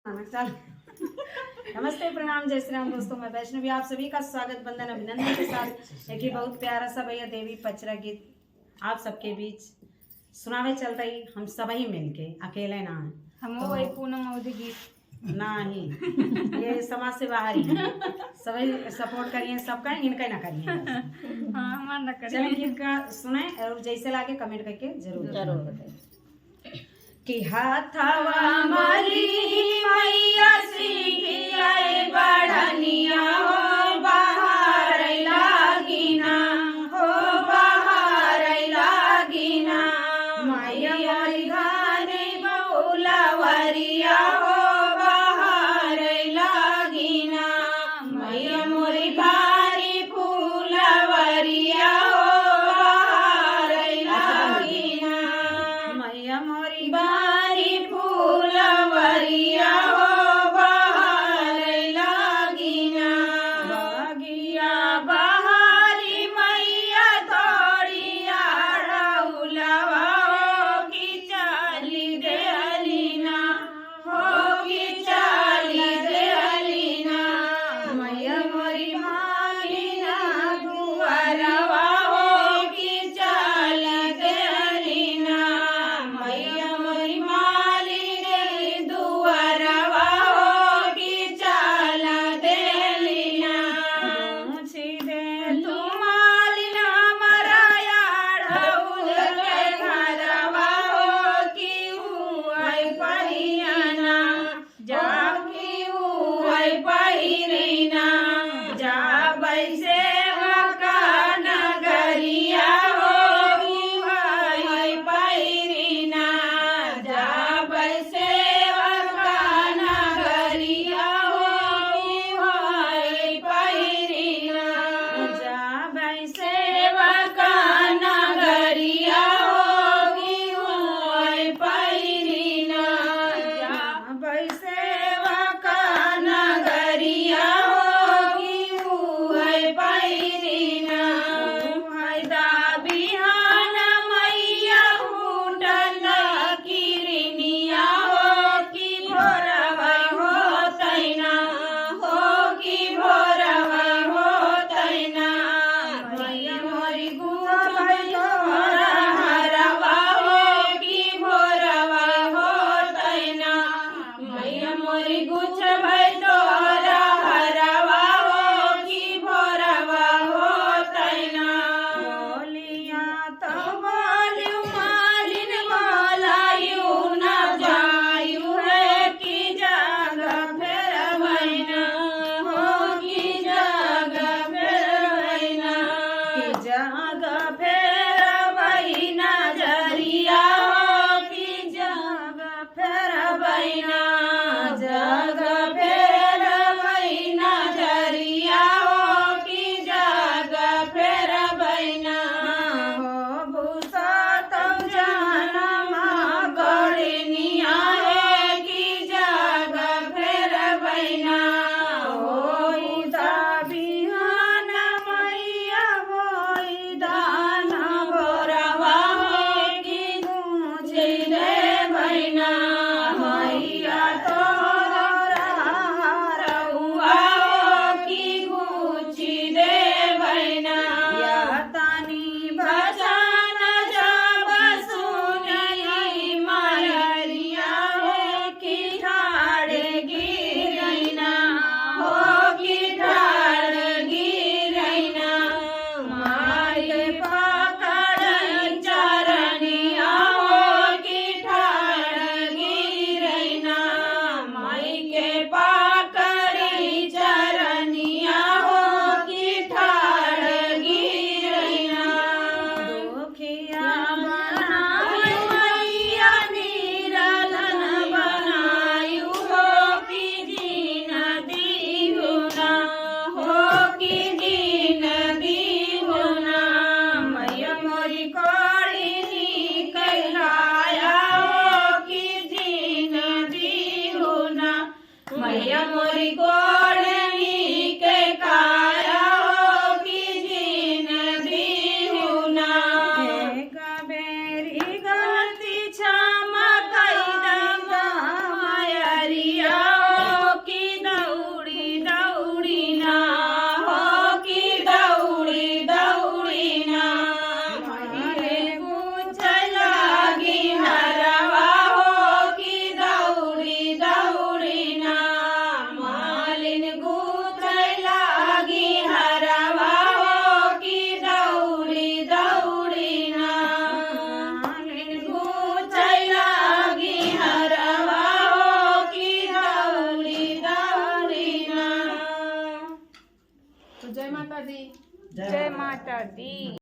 नमस्ते, प्रणाम, जय श्री राम दोस्तों। मैं वैष्णवी आप सभी का स्वागत वंदन अभिनंदन के साथ एक ही बहुत प्यारा सा भैया देवी पचरा गीत आप सबके बीच सुनावे चल रही। हम सब ही मिलके, अकेले ना है हम वही पूनम अवधि गीत नहीं, ये समाज से बाहर ही है। सभी सपोर्ट करिए सबका, इनका ना करिए। हाँ हमारा ना करिए। चलिए गीत का सुने और जैसे लागे कमेंट करके जरूर बताइए कि हाथवा मारी मैया सिंगियाए बढ़निया हो बाहर लागिना, हो बाहर लागिना मैया मोरी घरे बउलावरिया हो बाहर लागिना, मैया मोरी भारी फूलवरिया हो बाहर लागिना, मैया मोरी बारी फूलवरिया हो बाहर लागिना, बगिया बहारी मैया तोड़िया रउलवा हो कि चली दे अलीना, हो कि चली दे अलीना, मैया मोरी मालिना दुआरवा हो कि चली दे अलीना, मैया मोरी मालिने दुआरवा हो कि चल दे अलीना, पूछी दे तू मालिना मराया ढउल के घरवा हो कि हुआई पहियाना, जा कि हुआई पहिरीना, जा बैसे का नगरिया हो कि हुआई पहिरीना, जा बैसे का नगरिया हो कि हुआई पहिरीना, जा बैसे का नगरिया हो कि हुआई पहिरीना, जा बैसे का नगरिया हो कि हुआई पहिरीना, फायदा बिहान मैया उठल किरनिया हो कि भोरवा होतैना, हो कि भोरवा होतैना, मैया मोरी गुथबै तोरा हरवा हो कि भोरवा होतैना, मैया मोरी गुथबै तोरा हरवा हो कि भोरवा होतैना, बोलिया तो बोलियो मालिन बोलायु न जायु है कि जगह फेरवैना, हो कि जगह फेरवैना, कि जगह फेरवैना जरिया हो कि जगह फेरवैना, जगह फेरवैना जरिया हो कि जगह फेरवैना, हो भूसा तब जनमा गड़निया है कि जगह फेरवैना, होई दा बिहान मैया होई दाना भोरवा हो कि गूंजी देवैना, मैया तोरा रउआ हो कि गूंजी देवैना, या तानी बचान जब सुनई मायरिया हो कि ठाड़े गिरैना, हो कि ठाड़े गिरैना, माय पकड़ई चरनिया हो कि ठाड़े गिरैना, माई के पकड़ी चरनिया हो कि ठाड़े गिरैना, दुखिया बनायु मैया निरलन बनायु हो कि दीन दीहुना, हो कि दीन दीहुना, मैया मोरी कोड़ी निकलाया हो कि दीन दीहुना, मैया मोरी कोड़ी के काया हो कि दीन दीहुना, एक बेरी गलती क्षमा कैदा मायरिया जय माता दी।